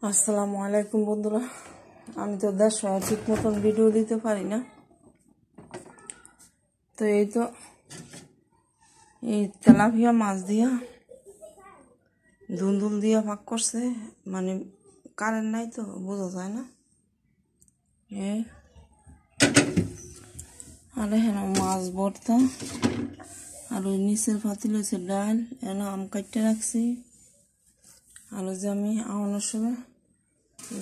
আসসালামু আলাইকুম বন্ধুরা। আমি তো দেশে ঠিক মতন ভিডিও দিতে পারি না, তো এই তেলাপিয়া মাছ দিয়া ধুন্দুল দিয়া ভাগ করছে, মানে কারেন্ট নাই তো বোঝা যায় না। আর হ্যাঁ মাছ ভর্তা, আর ওই নিচের পাতিল হয়েছে ডাল, এনে আম কাটতে রাখছি। আর যে আমি আওয়ানোর সময়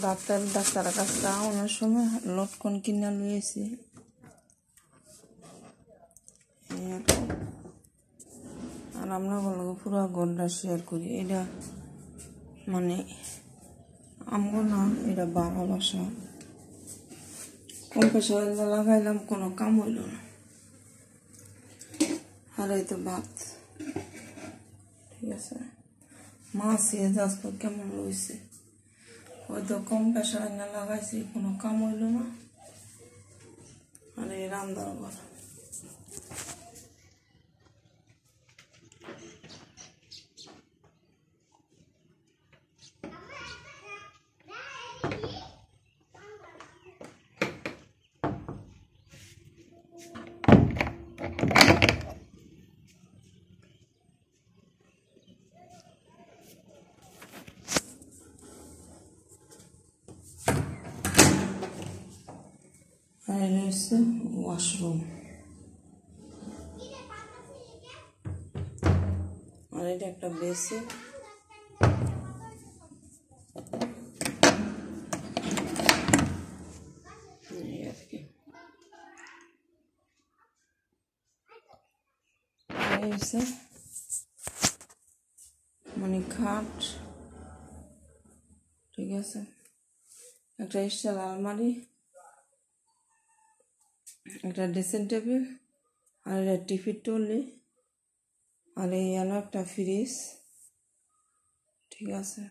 ডাক্তারের কাছে আওয়ানোর সময় লটকন কিনা লুয়েছি। আর আমরা বলবো পুরো ঘরটা শেয়ার করি। এটা মানে আমগো না, এটা ভালোবাসা। কম পয়সা লাগাইলাম, কোনো কাম হইল না। আর এই তো ভাত, ঠিক আছে। মাছ যাচ্ছে কেমন রয়েছে, হয়তো কম পয়সা লাগাইছি, কোনো কাম হইল না। আর এই রান্নার ঘর, আর রয়েছে ওয়াশরুম। আর এটা একটা বেসিন। মানে খাট, ঠিক আছে। একটা স্টাইল আলমারি, একটা ড্রেসিং টেবিল, আর একটা টিফিন টলি, আর এই একটা ফ্রিজ, ঠিক আছে।